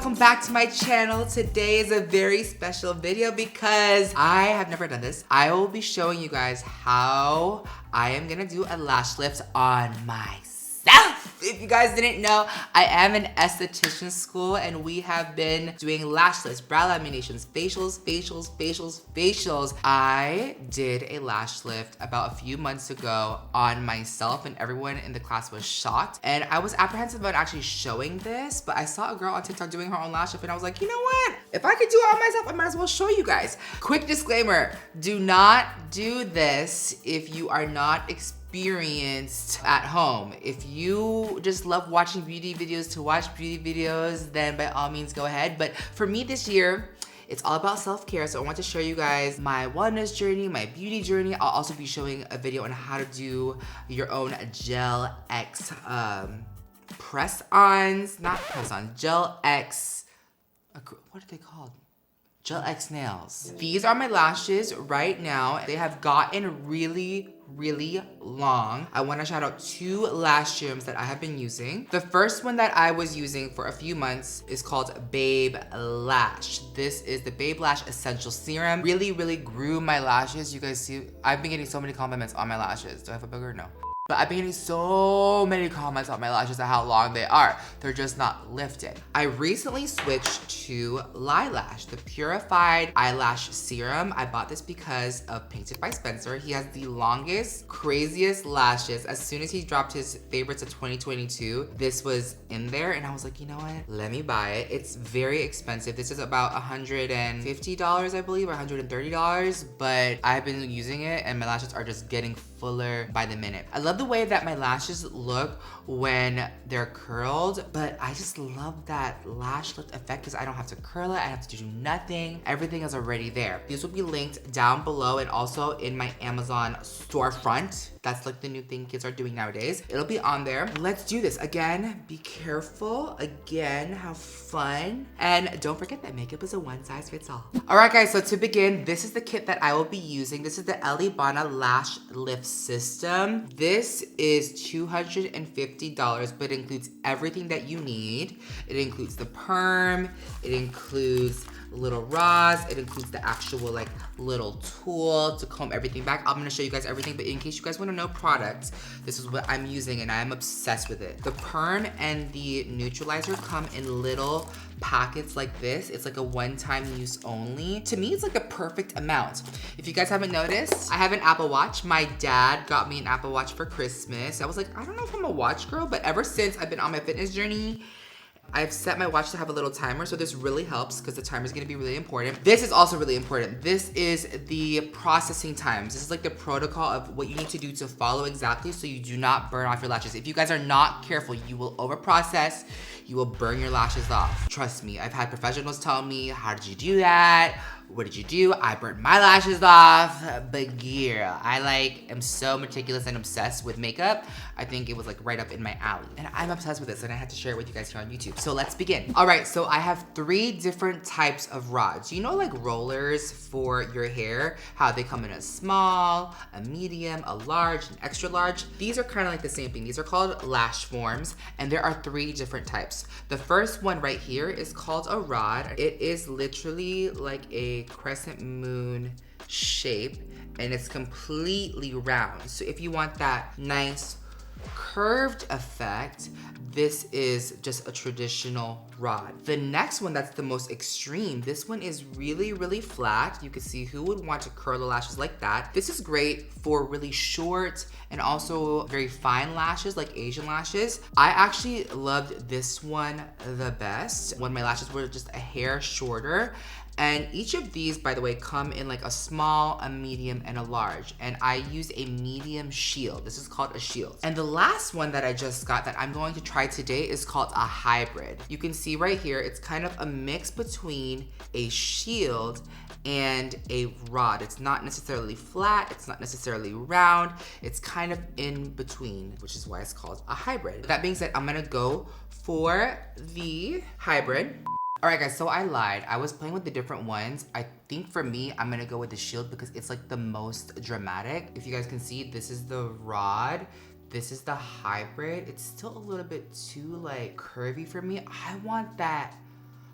welcome back to my channel. Today is a very special video because I have never done this. I will be showing you guys how I am gonna do a lash lift on myself. If you guys didn't know, I am in esthetician school and we have been doing lash lifts, brow laminations, facials. I did a lash lift about a few months ago on myself and everyone in the class was shocked. And I was apprehensive about actually showing this, but I saw a girl on TikTok doing her own lash lift and I was like, you know what? If I could do it on myself, I might as well show you guys. Quick disclaimer, do not do this if you are not experienced at home. If you just love watching beauty videos to watch beauty videos, then by all means go ahead. But for me this year, it's all about self-care, so I want to show you guys my wellness journey, my beauty journey. I'll also be showing a video on how to do your own Gel X press-ons, not press-ons, Gel X, what are they called? Gel X nails. These are my lashes right now. They have gotten really long. I want to shout out 2 lash serums that I have been using. The first one that I was using for a few months is called Lash. This is the Lash Essential Serum. Really grew my lashes. You guys see, I've been getting so many compliments on my lashes. Do I have a booger? No. But I've been getting so many comments on my lashes and how long they are. They're just not lifted. I recently switched to LiLash, the Purified Eyelash Serum. I bought this because of Painted by Spencer. He has the longest, craziest lashes. As soon as he dropped his favorites of 2022, this was in there and I was like, you know what? Let me buy it. It's very expensive. This is about $150, I believe, or $130, but I've been using it and my lashes are just getting fuller by the minute. I love the way that my lashes look when they're curled, but I just love that lash lift effect because I don't have to curl it, I have to do nothing. Everything is already there. These will be linked down below and also in my Amazon storefront. That's like the new thing kids are doing nowadays. It'll be on there. Let's do this. Again, be careful. Again, have fun. And don't forget that makeup is a one-size-fits-all. All right, guys, so to begin, this is the kit that I will be using. This is the Elleebana Lash Lift System. This is $250, but it includes everything that you need. It includes the perm, it includes little rods, it includes the actual like little tool to comb everything back. I'm gonna show you guys everything, but in case you guys wanna know products, this is what I'm using and I am obsessed with it. The perm and the neutralizer come in little packets like this. It's like a one-time use only. To me, it's like the perfect amount. If you guys haven't noticed, I have an Apple Watch. My dad got me an Apple Watch for Christmas. I was like, I don't know if I'm a watch girl, but ever since I've been on my fitness journey, I've set my watch to have a little timer, so this really helps because the timer is gonna be really important. This is also really important. This is the processing times. This is like the protocol of what you need to do to follow exactly so you do not burn off your lashes. If you guys are not careful, you will overprocess, you will burn your lashes off. Trust me, I've had professionals tell me, how did you do that? What did you do? I burnt my lashes off, but girl, I am so meticulous and obsessed with makeup. I think it was like right up in my alley. And I'm obsessed with this and I had to share it with you guys here on YouTube. So let's begin. All right, so I have 3 different types of rods. You know, like rollers for your hair, how they come in a small, a medium, a large, an extra large. These are kind of like the same thing. These are called lash forms and there are 3 different types. The first one right here is called a rod. It is literally like a crescent moon shape and it's completely round. So if you want that nice curved effect, this is just a traditional rod. The next one, that's the most extreme. This one is really flat. You can see who would want to curl the lashes like that. This is great for really short and also very fine lashes like Asian lashes. I actually loved this one the best when my lashes were just a hair shorter. And each of these, by the way, come in like a small, a medium, and a large. And I use a medium shield. This is called a shield. And the last one that I just got that I'm going to try today is called a hybrid. You can see right here, it's kind of a mix between a shield and a rod. It's not necessarily flat, it's not necessarily round, it's kind of in between, which is why it's called a hybrid. That being said, I'm gonna go for the hybrid. All right guys, so I lied. I was playing with the different ones. I think for me, I'm gonna go with the shield because it's like the most dramatic. If you guys can see, this is the rod. This is the hybrid. It's still a little bit too like curvy for me. I want that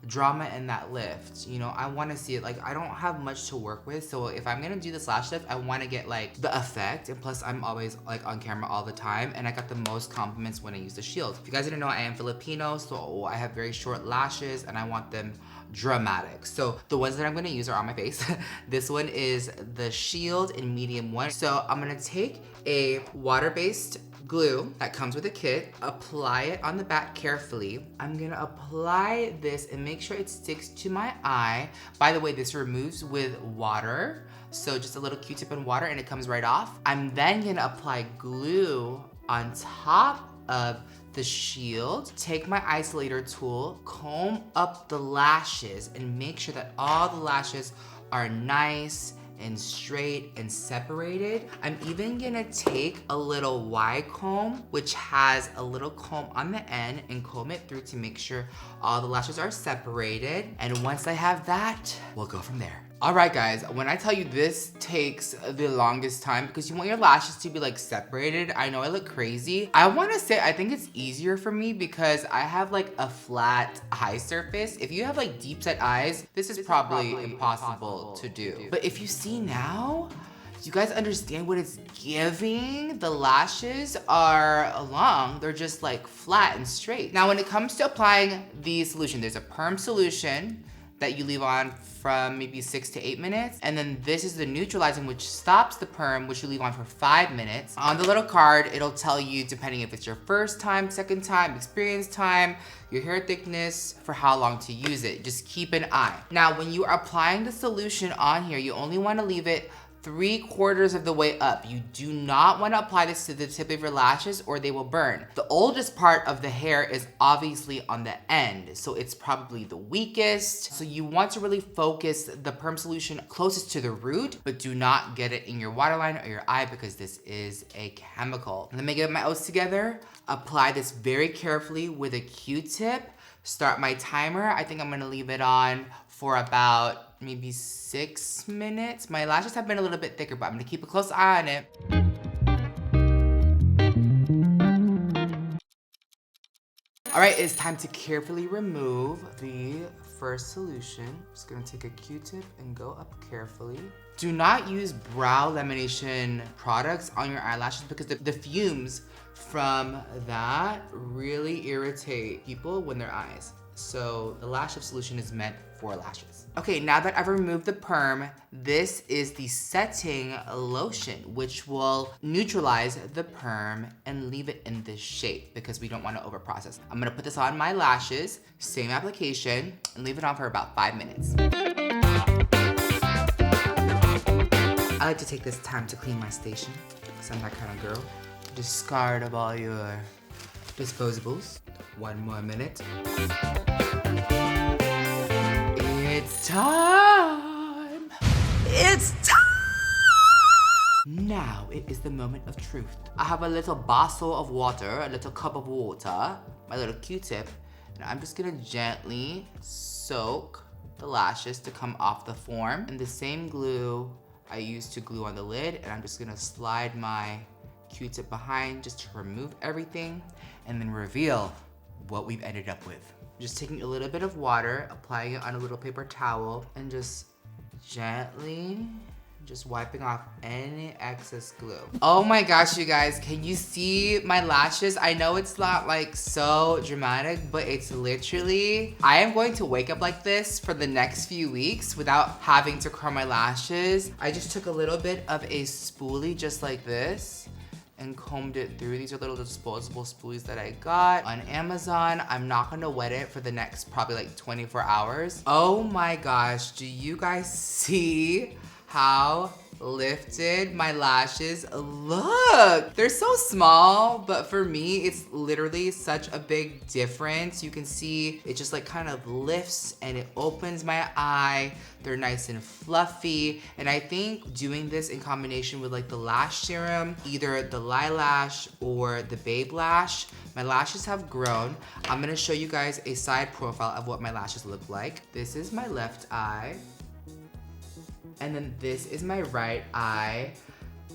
drama in that lift. You know, I want to see it. Like, I don't have much to work with, so if I'm gonna do this lash lift, I want to get like the effect. And plus, I'm always like on camera all the time, and I got the most compliments when I use the shield. If you guys didn't know, I am Filipino, so I have very short lashes, and I want them dramatic. So the ones that I'm gonna use are on my face. This one is the shield in medium 1. So I'm gonna take a water-based glue that comes with a kit, apply it on the back carefully. I'm gonna apply this and make sure it sticks to my eye. By the way, this removes with water. So just a little Q-tip and water and it comes right off. I'm then gonna apply glue on top of the shield. Take my isolator tool, comb up the lashes and make sure that all the lashes are nice and straight and separated. I'm even gonna take a little Y comb, which has a little comb on the end, and comb it through to make sure all the lashes are separated. And once I have that, we'll go from there. All right, guys, when I tell you this takes the longest time because you want your lashes to be like separated. I know I look crazy. I wanna say, I think it's easier for me because I have like a flat eye surface. If you have like deep set eyes, this is probably impossible to do. But if you see now, you guys understand what it's giving? The lashes are long, they're just like flat and straight. Now, when it comes to applying the solution, there's a perm solution that you leave on from maybe 6 to 8 minutes. And then this is the neutralizing, which stops the perm, which you leave on for 5 minutes. On the little card, it'll tell you, depending if it's your first time, second time, experience time, your hair thickness, for how long to use it. Just keep an eye. Now, when you are applying the solution on here, you only wanna leave it 3/4 of the way up. You do not want to apply this to the tip of your lashes or they will burn. The oldest part of the hair is obviously on the end, so it's probably the weakest. So you want to really focus the perm solution closest to the root, but do not get it in your waterline or your eye because this is a chemical. Let me get my oats together. Apply this very carefully with a Q-tip. Start my timer. I think I'm gonna leave it on for about maybe 6 minutes. My lashes have been a little bit thicker, but I'm gonna keep a close eye on it. All right, it's time to carefully remove the first solution. Just gonna take a Q-tip and go up carefully. Do not use brow lamination products on your eyelashes because the fumes from that really irritate people when their eyes. So the lash lift solution is meant for lashes. Okay, now that I've removed the perm, this is the setting lotion, which will neutralize the perm and leave it in this shape because we don't want to overprocess. I'm gonna put this on my lashes, same application, and leave it on for about 5 minutes. I like to take this time to clean my station because I'm that kind of girl. Discard of all your disposables. 1 more minute. It's time! It's time! Now it is the moment of truth. I have a little basso of water, a little cup of water, my little Q-tip, and I'm just gonna gently soak the lashes to come off the form. And the same glue I used to glue on the lid, and I'm just gonna slide my Q-tip behind just to remove everything and then reveal what we've ended up with. Just taking a little bit of water, applying it on a little paper towel, and just gently just wiping off any excess glue. Oh my gosh, you guys, can you see my lashes? I know it's not like so dramatic, but it's literally, I am going to wake up like this for the next few weeks without having to curl my lashes. I just took a little bit of a spoolie just like this and combed it through. These are little disposable spoolies that I got on Amazon. I'm not gonna wet it for the next probably like 24 hours. Oh my gosh, do you guys see how lifted my lashes look? They're so small, but for me, it's literally such a big difference. You can see it just like kind of lifts and it opens my eye. They're nice and fluffy. And I think doing this in combination with like the lash serum, either the LiLash or the Babe Lash, my lashes have grown. I'm gonna show you guys a side profile of what my lashes look like. This is my left eye. And then this is my right eye.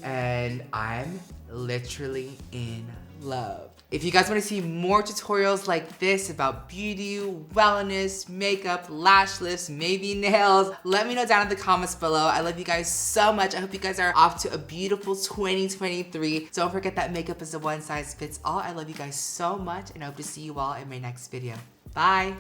And I'm literally in love. If you guys want to see more tutorials like this about beauty, wellness, makeup, lash lifts, maybe nails, let me know down in the comments below. I love you guys so much. I hope you guys are off to a beautiful 2023. Don't forget that makeup is a one size fits all. I love you guys so much and I hope to see you all in my next video. Bye.